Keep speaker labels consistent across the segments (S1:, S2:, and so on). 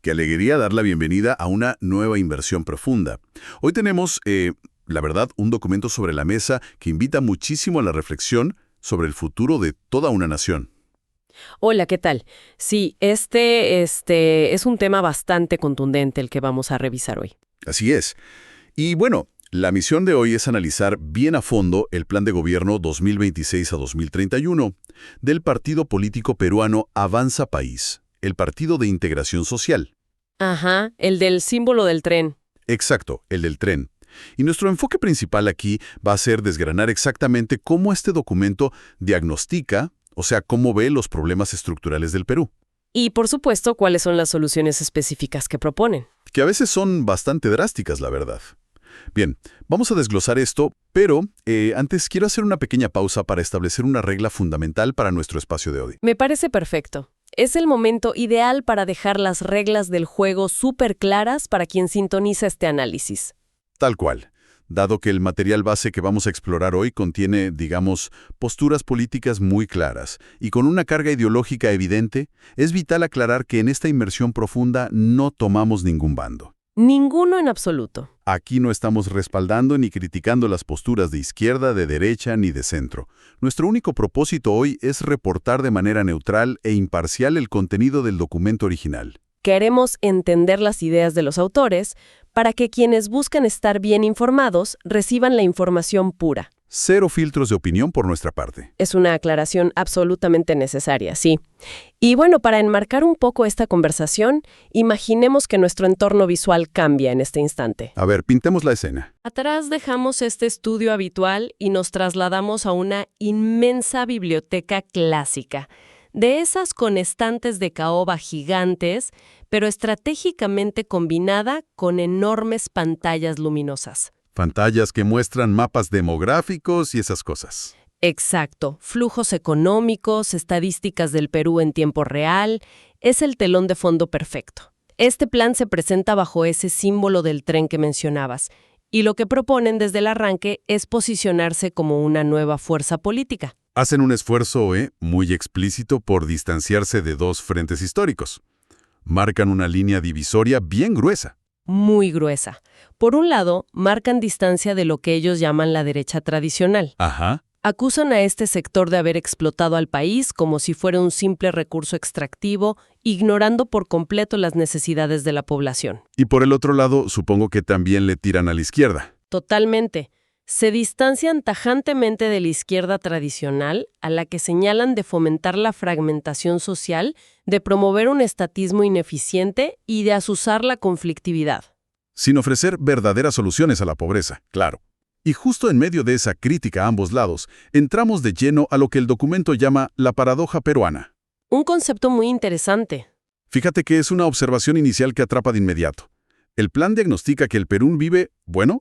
S1: Qué alegría dar la bienvenida a una nueva inversión profunda. Hoy tenemos, la verdad, un documento sobre la mesa que invita muchísimo a la reflexión sobre el futuro de toda una nación.
S2: Hola, ¿qué tal? Sí, este es un tema bastante contundente el que vamos a revisar hoy.
S1: Así es. Y bueno, la misión de hoy es analizar bien a fondo el plan de gobierno 2026 a 2031 del partido político peruano Avanza País, el Partido de Integración Social.
S2: Ajá, el del símbolo del tren.
S1: Exacto, el del tren. Y nuestro enfoque principal aquí va a ser desgranar exactamente cómo este documento diagnostica, o sea, cómo ve los problemas estructurales del Perú,
S2: Y, por supuesto, cuáles son las soluciones específicas que proponen.
S1: que a veces son bastante drásticas, la verdad. Bien, vamos a desglosar esto, pero antes quiero hacer una pequeña pausa para establecer una regla fundamental para nuestro espacio de hoy.
S2: Me parece perfecto. Es el momento ideal para dejar las reglas del juego súper claras para quien sintoniza este análisis.
S1: Tal cual. Dado que el material base que vamos a explorar hoy contiene, digamos, posturas políticas muy claras y con una carga ideológica evidente, es vital aclarar que en esta inmersión profunda no tomamos ningún bando.
S2: Ninguno en absoluto.
S1: Aquí no estamos respaldando ni criticando las posturas de izquierda, de derecha ni de centro. Nuestro único propósito hoy es reportar de manera neutral e imparcial el contenido del documento original.
S2: Queremos entender las ideas de los autores para que quienes buscan estar bien informados reciban la información pura.
S1: Cero filtros de opinión por nuestra parte.
S2: Es una aclaración absolutamente necesaria, sí. Y bueno, para enmarcar un poco esta conversación, imaginemos que nuestro entorno visual cambia en este instante.
S1: A ver, pintemos la escena.
S2: Atrás dejamos este estudio habitual y nos trasladamos a una inmensa biblioteca clásica, de esas con estantes de caoba gigantes, pero estratégicamente combinada con enormes pantallas luminosas.
S1: Pantallas que muestran mapas demográficos y esas cosas.
S2: Exacto, flujos económicos, estadísticas del Perú en tiempo real, es el telón de fondo perfecto. Este plan se presenta bajo ese símbolo del tren que mencionabas, y lo que proponen desde el arranque es posicionarse como una nueva fuerza política.
S1: Hacen un esfuerzo, muy explícito por distanciarse de dos frentes históricos. Marcan una línea divisoria bien gruesa.
S2: Muy gruesa. Por un lado, marcan distancia de lo que ellos llaman la derecha tradicional.
S1: Ajá.
S2: Acusan a este sector de haber explotado al país como si fuera un simple recurso extractivo, ignorando por completo las necesidades de la población.
S1: Y por el otro lado, supongo que también le tiran a la izquierda.
S2: Totalmente. Se distancian tajantemente de la izquierda tradicional, a la que señalan de fomentar la fragmentación social, de promover un estatismo ineficiente y de azuzar la conflictividad.
S1: Sin ofrecer verdaderas soluciones a la pobreza, claro. Y justo en medio de esa crítica a ambos lados, entramos de lleno a lo que el documento llama la paradoja peruana.
S2: Un concepto muy interesante.
S1: Fíjate que es una observación inicial que atrapa de inmediato. El plan diagnostica que el Perú vive,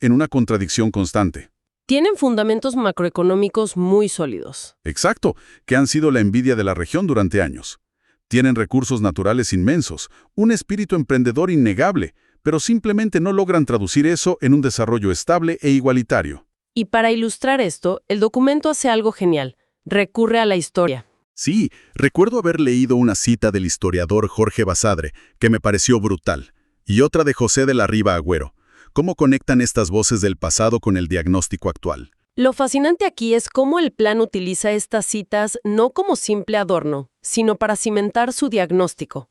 S1: en una contradicción constante.
S2: Tienen fundamentos macroeconómicos muy sólidos.
S1: Exacto, que han sido la envidia de la región durante años. Tienen recursos naturales inmensos, un espíritu emprendedor innegable, pero simplemente no logran traducir eso en un desarrollo estable e igualitario.
S2: Y para ilustrar esto, el documento hace algo genial. Recurre a la historia.
S1: Sí, recuerdo haber leído una cita del historiador Jorge Basadre, que me pareció brutal, y otra de José de la Riva Agüero. ¿Cómo conectan estas voces del pasado con el diagnóstico actual?
S2: Lo fascinante aquí es cómo el plan utiliza estas citas no como simple adorno, sino para cimentar su diagnóstico.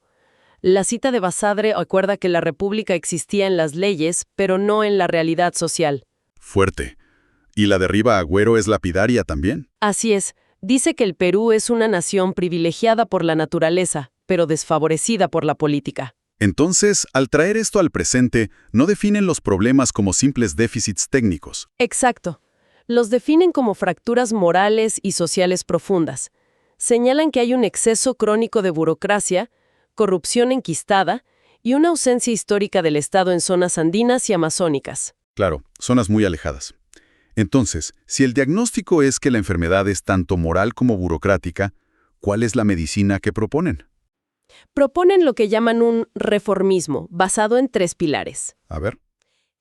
S2: La cita de Basadre acuerda que la República existía en las leyes, pero no en la realidad social.
S1: Fuerte. ¿Y la de Riva Agüero es lapidaria también?
S2: Así es. Dice que el Perú es una nación privilegiada por la naturaleza, pero desfavorecida por la política.
S1: Entonces, al traer esto al presente, no definen los problemas como simples déficits técnicos.
S2: Exacto. Los definen como fracturas morales y sociales profundas. Señalan que hay un exceso crónico de burocracia, corrupción enquistada y una ausencia histórica del Estado en zonas andinas y amazónicas.
S1: Claro, zonas muy alejadas. Entonces, si el diagnóstico es que la enfermedad es tanto moral como burocrática, ¿cuál es la medicina que proponen?
S2: Proponen lo que llaman un reformismo, basado en 3 pilares.
S1: A ver.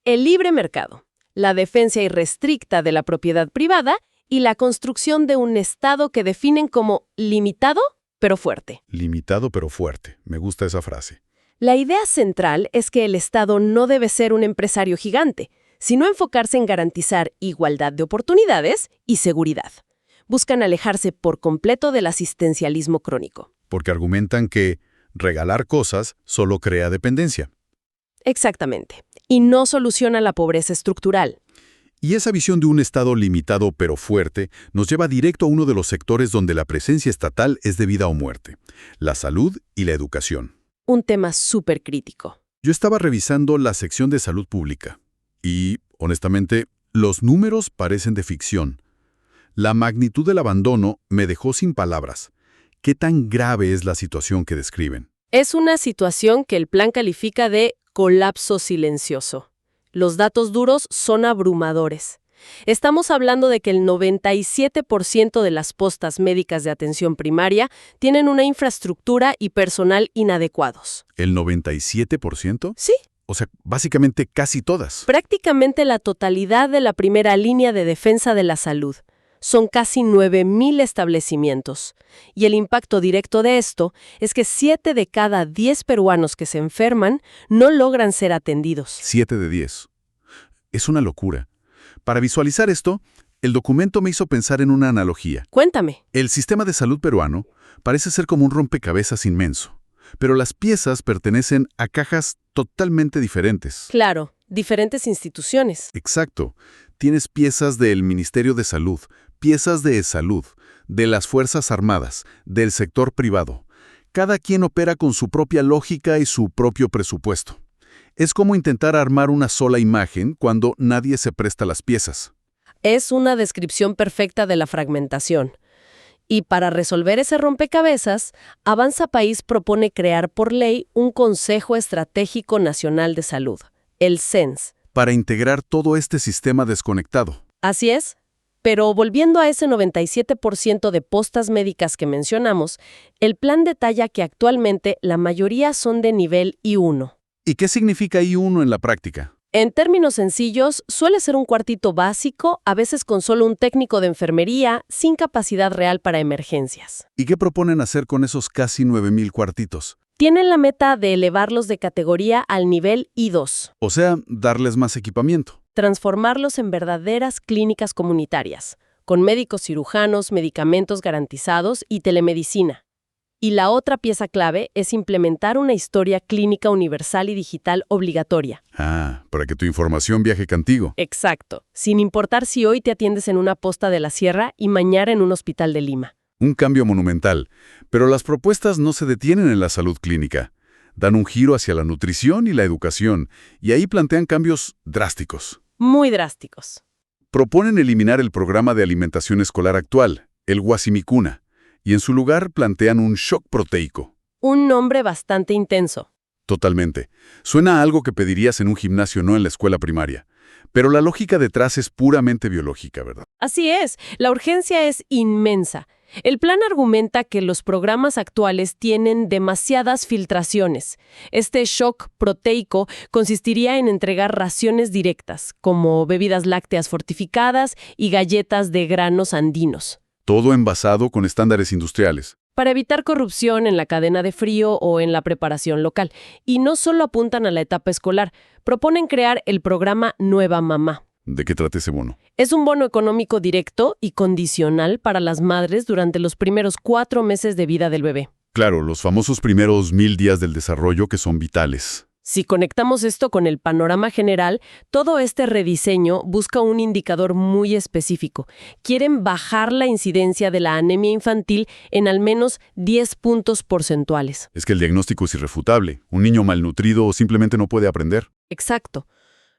S2: El libre mercado, la defensa irrestricta de la propiedad privada y la construcción de un Estado que definen como limitado, pero fuerte.
S1: Limitado pero fuerte. Me gusta esa frase.
S2: La idea central es que el Estado no debe ser un empresario gigante, sino enfocarse en garantizar igualdad de oportunidades y seguridad. Buscan alejarse por completo del asistencialismo crónico.
S1: Porque argumentan que regalar cosas solo crea dependencia.
S2: Exactamente. Y no soluciona la pobreza estructural.
S1: Y esa visión de un Estado limitado pero fuerte nos lleva directo a uno de los sectores donde la presencia estatal es de vida o muerte: la salud y la educación.
S2: Un tema súper crítico.
S1: Yo estaba revisando la sección de salud pública y, honestamente, los números parecen de ficción. La magnitud del abandono me dejó sin palabras. ¿Qué tan grave es la situación que describen?
S2: Es una situación que el plan califica de colapso silencioso. Los datos duros son abrumadores. Estamos hablando de que el 97% de las postas médicas de atención primaria tienen una infraestructura y personal inadecuados.
S1: ¿El 97%?
S2: Sí,
S1: O sea, básicamente casi todas.
S2: prácticamente la totalidad de la primera línea de defensa de la salud. Son casi 9,000 establecimientos. Y el impacto directo de esto es que 7 de cada 10 peruanos que se enferman no logran ser atendidos.
S1: 7 de 10. Es una locura. Para visualizar esto, el documento me hizo pensar en una analogía.
S2: Cuéntame.
S1: El sistema de salud peruano parece ser como un rompecabezas inmenso, pero las piezas pertenecen a cajas totalmente diferentes.
S2: Claro, diferentes instituciones.
S1: Exacto. Tienes piezas del Ministerio de Salud, piezas de salud, de las Fuerzas Armadas, del sector privado. Cada quien opera con su propia lógica y su propio presupuesto. Es como intentar armar una sola imagen cuando nadie se presta las piezas.
S2: Es una descripción perfecta de la fragmentación. Y para resolver ese rompecabezas, Avanza País propone crear por ley un Consejo Estratégico Nacional de Salud, el CENS.
S1: Para integrar todo este sistema desconectado.
S2: Así es. Pero volviendo a ese 97% de postas médicas que mencionamos, el plan detalla que actualmente la mayoría son de nivel I1.
S1: ¿Y qué significa I1 en la práctica?
S2: En términos sencillos, suele ser un cuartito básico, a veces con solo un técnico de enfermería, sin capacidad real para emergencias.
S1: ¿Y qué proponen hacer con esos casi 9,000 cuartitos?
S2: Tienen la meta de elevarlos de categoría al nivel I2.
S1: O sea, darles más equipamiento.
S2: Transformarlos en verdaderas clínicas comunitarias, con médicos cirujanos, medicamentos garantizados y telemedicina. Y la otra pieza clave es implementar una historia clínica universal y digital obligatoria.
S1: Para que tu información viaje contigo.
S2: Exacto, sin importar si hoy te atiendes en una posta de la sierra y mañana en un hospital de Lima.
S1: Un cambio monumental. Pero las propuestas no se detienen en la salud clínica. Dan un giro hacia la nutrición y la educación, y ahí plantean cambios drásticos.
S2: Muy drásticos.
S1: Proponen eliminar el programa de alimentación escolar actual, el Guasimicuna, y en su lugar plantean un shock proteico.
S2: Un nombre bastante intenso.
S1: Totalmente. Suena a algo que pedirías en un gimnasio, no en la escuela primaria. Pero la lógica detrás es puramente biológica, ¿verdad?
S2: Así es, la urgencia es inmensa. El plan argumenta que los programas actuales tienen demasiadas filtraciones. Este shock proteico consistiría en entregar raciones directas, como bebidas lácteas fortificadas y galletas de granos andinos,
S1: Todo envasado con estándares industriales.
S2: para evitar corrupción en la cadena de frío o en la preparación local. Y no solo apuntan a la etapa escolar, proponen crear el programa Nueva Mamá.
S1: ¿De qué trata ese bono?
S2: Es un bono económico directo y condicional para las madres durante los primeros 4 meses de vida del bebé.
S1: Claro, los famosos primeros 1000 días del desarrollo que son vitales.
S2: Si conectamos esto con el panorama general, todo este rediseño busca un indicador muy específico. Quieren bajar la incidencia de la anemia infantil en al menos 10 puntos porcentuales.
S1: Es que el diagnóstico es irrefutable. Un niño malnutrido simplemente no puede aprender.
S2: Exacto.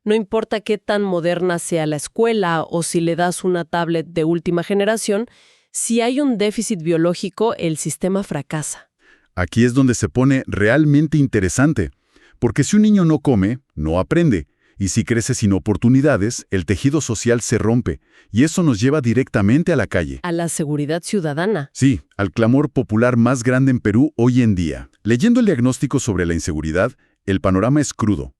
S2: No importa qué tan moderna sea la escuela o si le das una tablet de última generación, si hay un déficit biológico, el sistema fracasa.
S1: Aquí es donde se pone realmente interesante. Porque si un niño no come, no aprende. Y si crece sin oportunidades, el tejido social se rompe. Y eso nos lleva directamente a la calle.
S2: A la seguridad ciudadana.
S1: Sí, al clamor popular más grande en Perú hoy en día. Leyendo el diagnóstico sobre la inseguridad, el panorama es crudo.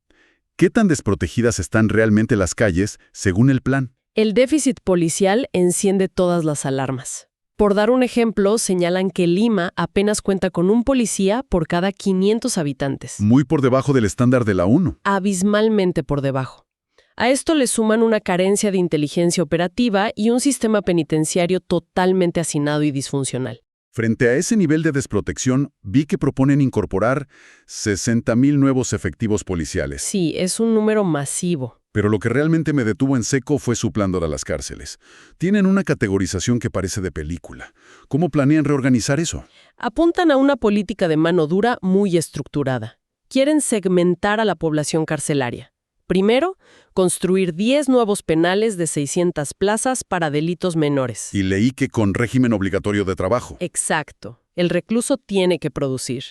S1: ¿Qué tan desprotegidas están realmente las calles según el plan?
S2: El déficit policial enciende todas las alarmas. Por dar un ejemplo, señalan que Lima apenas cuenta con un policía por cada 500 habitantes.
S1: Muy por debajo del estándar de la ONU.
S2: Abismalmente por debajo. A esto le suman una carencia de inteligencia operativa y un sistema penitenciario totalmente hacinado y disfuncional.
S1: Frente a ese nivel de desprotección, vi que proponen incorporar 60,000 nuevos efectivos policiales.
S2: Sí, es un número masivo.
S1: Pero lo que realmente me detuvo en seco fue su plan para las cárceles. Tienen una categorización que parece de película. ¿Cómo planean reorganizar eso?
S2: Apuntan a una política de mano dura muy estructurada. Quieren segmentar a la población carcelaria. Primero, construir 10 nuevos penales de 600 plazas para delitos menores.
S1: Y leí que con régimen obligatorio de trabajo.
S2: Exacto. El recluso tiene que producir.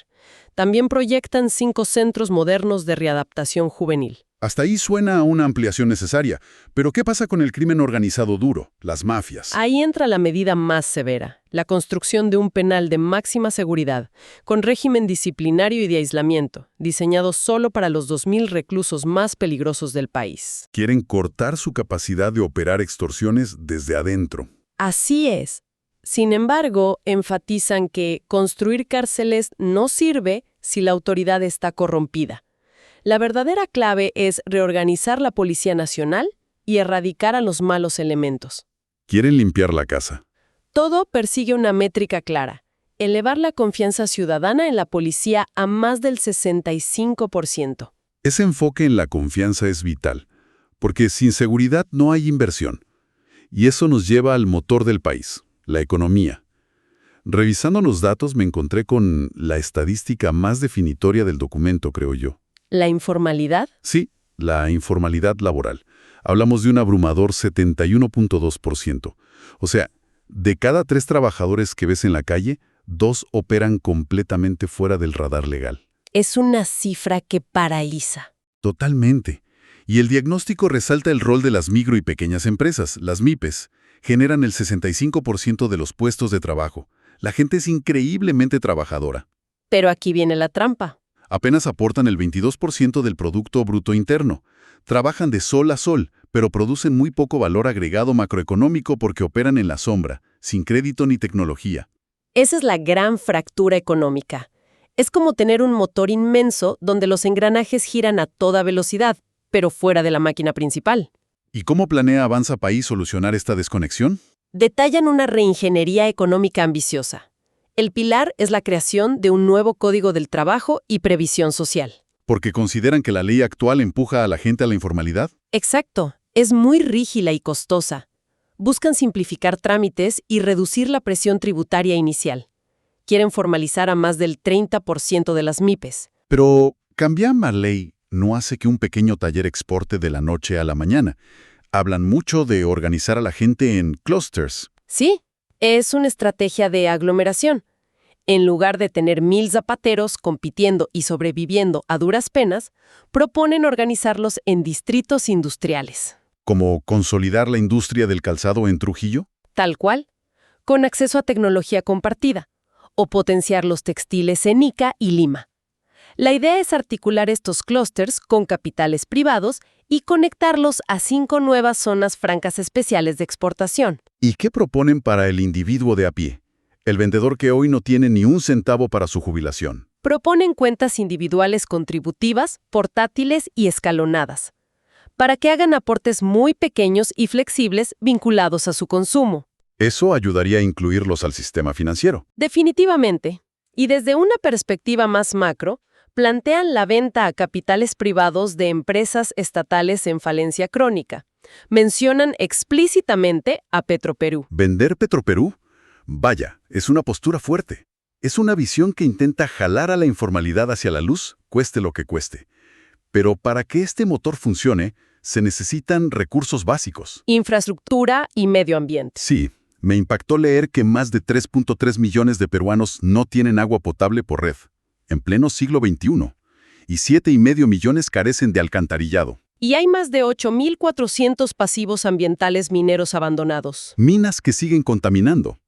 S2: También proyectan 5 centros modernos de readaptación juvenil.
S1: Hasta ahí suena a una ampliación necesaria. Pero ¿qué pasa con el crimen organizado duro, las mafias?
S2: Ahí entra la medida más severa, la construcción de un penal de máxima seguridad, con régimen disciplinario y de aislamiento, diseñado solo para los 2,000 reclusos más peligrosos del país.
S1: Quieren cortar su capacidad de operar extorsiones desde adentro.
S2: Así es. Sin embargo, enfatizan que construir cárceles no sirve si la autoridad está corrompida. La verdadera clave es reorganizar la Policía Nacional y erradicar a los malos elementos.
S1: Quieren limpiar la casa.
S2: Todo persigue una métrica clara: elevar la confianza ciudadana en la policía a más del 65%.
S1: Ese enfoque en la confianza es vital, porque sin seguridad no hay inversión. Y eso nos lleva al motor del país, la economía. Revisando los datos me encontré con la estadística más definitoria del documento, creo yo.
S2: ¿La informalidad?
S1: Sí, la informalidad laboral. Hablamos de un abrumador 71.2%. O sea, de cada 3 trabajadores que ves en la calle, 2 operan completamente fuera del radar legal.
S2: Es una cifra que paraliza.
S1: Totalmente. Y el diagnóstico resalta el rol de las micro y pequeñas empresas, las MIPES. Generan el 65% de los puestos de trabajo. La gente es increíblemente trabajadora.
S2: Pero aquí viene la trampa.
S1: Apenas aportan el 22% del Producto Bruto Interno. Trabajan de sol a sol, pero producen muy poco valor agregado macroeconómico porque operan en la sombra, sin crédito ni tecnología.
S2: Esa es la gran fractura económica. Es como tener un motor inmenso donde los engranajes giran a toda velocidad, pero fuera de la máquina principal.
S1: ¿Y cómo planea Avanza País solucionar esta desconexión?
S2: Detallan una reingeniería económica ambiciosa. El pilar es la creación de un nuevo Código del Trabajo y Previsión Social.
S1: ¿Porque consideran que la ley actual empuja a la gente a la informalidad?
S2: Exacto. Es muy rígida y costosa. Buscan simplificar trámites y reducir la presión tributaria inicial. Quieren formalizar a más del 30% de las MIPES.
S1: Pero cambiar la ley no hace que un pequeño taller exporte de la noche a la mañana. Hablan mucho de organizar a la gente en clusters.
S2: Sí, es una estrategia de aglomeración. En lugar de tener 1,000 zapateros compitiendo y sobreviviendo a duras penas, proponen organizarlos en distritos industriales.
S1: ¿Como consolidar la industria del calzado en Trujillo?
S2: Tal cual, con acceso a tecnología compartida, o potenciar los textiles en Ica y Lima. La idea es articular estos clústeres con capitales privados y conectarlos a 5 nuevas zonas francas especiales de exportación.
S1: ¿Y qué proponen para el individuo de a pie? El vendedor que hoy no tiene ni un centavo para su jubilación.
S2: Proponen cuentas individuales contributivas, portátiles y escalonadas, para que hagan aportes muy pequeños y flexibles vinculados a su consumo.
S1: Eso ayudaría a incluirlos al sistema financiero.
S2: Definitivamente. Y desde una perspectiva más macro, plantean la venta a capitales privados de empresas estatales en falencia crónica. Mencionan explícitamente a Petroperú.
S1: ¿Vender Petroperú? Vaya, es una postura fuerte. Es una visión que intenta jalar a la informalidad hacia la luz, cueste lo que cueste. Pero para que este motor funcione, se necesitan recursos básicos.
S2: Infraestructura y medio ambiente.
S1: Sí, me impactó leer que más de 3.3 millones de peruanos no tienen agua potable por red, en pleno siglo XXI, y 7,5 millones carecen de alcantarillado.
S2: Y hay más de 8,400 pasivos ambientales mineros abandonados.
S1: Minas que siguen contaminando.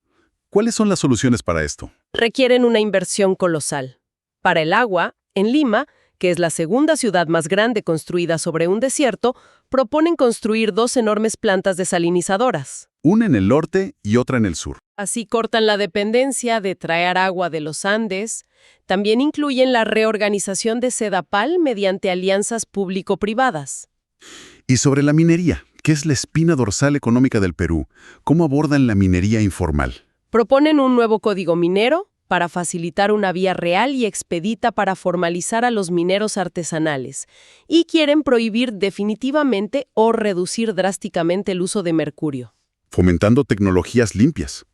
S1: ¿Cuáles son las soluciones para esto?
S2: Requieren una inversión colosal. Para el agua, en Lima, que es la segunda ciudad más grande construida sobre un desierto, proponen construir 2 enormes plantas desalinizadoras.
S1: una en el norte y otra en el sur.
S2: Así cortan la dependencia de traer agua de los Andes. También incluyen la reorganización de Sedapal mediante alianzas público-privadas.
S1: Y sobre la minería, que es la espina dorsal económica del Perú, ¿cómo abordan la minería informal?
S2: Proponen un nuevo código minero para facilitar una vía real y expedita para formalizar a los mineros artesanales, y quieren prohibir definitivamente o reducir drásticamente el uso de mercurio.
S1: Fomentando tecnologías limpias.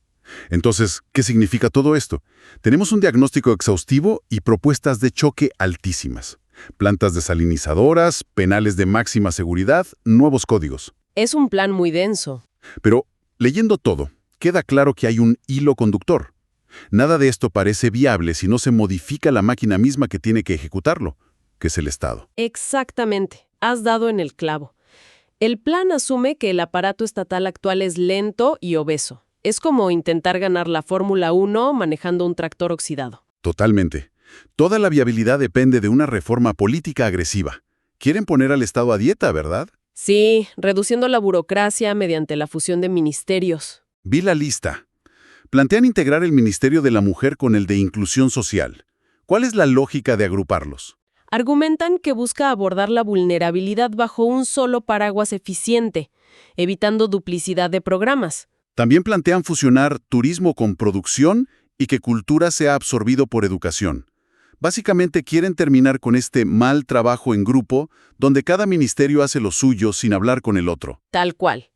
S1: Entonces, ¿qué significa todo esto? Tenemos un diagnóstico exhaustivo y propuestas de choque altísimas. Plantas desalinizadoras, penales de máxima seguridad, nuevos códigos.
S2: Es un plan muy denso.
S1: Pero, leyendo todo, queda claro que hay un hilo conductor. Nada de esto parece viable si no se modifica la máquina misma que tiene que ejecutarlo, que es el Estado.
S2: Exactamente, has dado en el clavo. El plan asume que el aparato estatal actual es lento y obeso. Es como intentar ganar la Fórmula 1 manejando un tractor oxidado.
S1: Totalmente. Toda la viabilidad depende de una reforma política agresiva. Quieren poner al Estado a dieta, ¿verdad?
S2: Sí, reduciendo la burocracia mediante la fusión de ministerios.
S1: Vi la lista. Plantean integrar el Ministerio de la Mujer con el de Inclusión Social. ¿Cuál es la lógica de agruparlos?
S2: Argumentan que busca abordar la vulnerabilidad bajo un solo paraguas eficiente, evitando duplicidad de programas.
S1: También plantean fusionar turismo con producción y que cultura sea absorbido por educación. Básicamente quieren terminar con este mal trabajo en grupo, donde cada ministerio hace lo suyo sin hablar con el otro.
S2: Tal cual.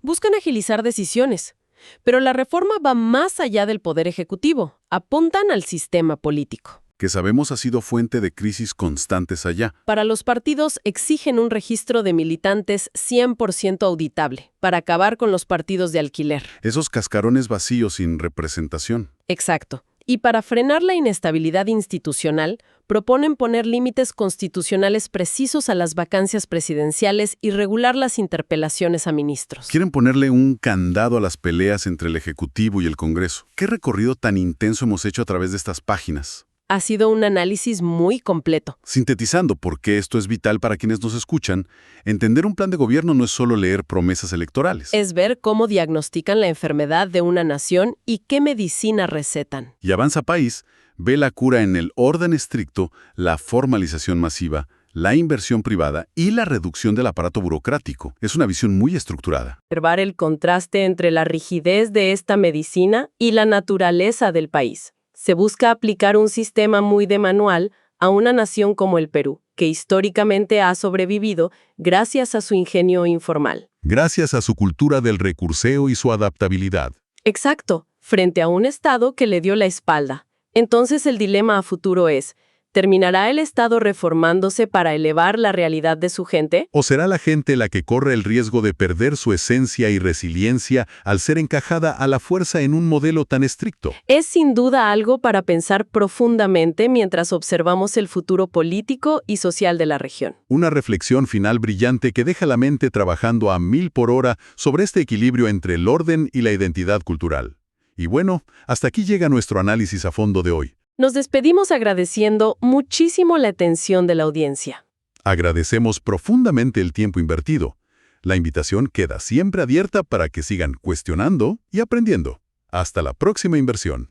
S2: Buscan agilizar decisiones, pero la reforma va más allá del poder ejecutivo. Apuntan al sistema político.
S1: Que sabemos ha sido fuente de crisis constantes allá.
S2: Para los partidos exigen un registro de militantes 100% auditable, para acabar con los partidos de alquiler.
S1: Esos cascarones vacíos sin representación.
S2: Exacto. Y para frenar la inestabilidad institucional, proponen poner límites constitucionales precisos a las vacancias presidenciales y regular las interpelaciones a ministros.
S1: Quieren ponerle un candado a las peleas entre el Ejecutivo y el Congreso. ¿Qué recorrido tan intenso hemos hecho a través de estas páginas?
S2: Ha sido un análisis muy completo.
S1: Sintetizando por qué esto es vital para quienes nos escuchan, entender un plan de gobierno no es solo leer promesas electorales.
S2: Es ver cómo diagnostican la enfermedad de una nación y qué medicina recetan.
S1: Y Avanza País ve la cura en el orden estricto, la formalización masiva, la inversión privada y la reducción del aparato burocrático. Es una visión muy estructurada.
S2: Observar el contraste entre la rigidez de esta medicina y la naturaleza del país. Se busca aplicar un sistema muy de manual a una nación como el Perú, que históricamente ha sobrevivido gracias a su ingenio informal.
S1: Gracias a su cultura del recurseo y su adaptabilidad.
S2: Exacto, frente a un Estado que le dio la espalda. Entonces el dilema a futuro es, ¿terminará el Estado reformándose para elevar la realidad de su gente?
S1: ¿O será la gente la que corre el riesgo de perder su esencia y resiliencia al ser encajada a la fuerza en un modelo tan estricto?
S2: Es sin duda algo para pensar profundamente mientras observamos el futuro político y social de la región.
S1: Una reflexión final brillante que deja la mente trabajando a 1000 por hora sobre este equilibrio entre el orden y la identidad cultural. Y bueno, hasta aquí llega nuestro análisis a fondo de hoy.
S2: Nos despedimos agradeciendo muchísimo la atención de la audiencia.
S1: Agradecemos profundamente el tiempo invertido. La invitación queda siempre abierta para que sigan cuestionando y aprendiendo. Hasta la próxima inversión.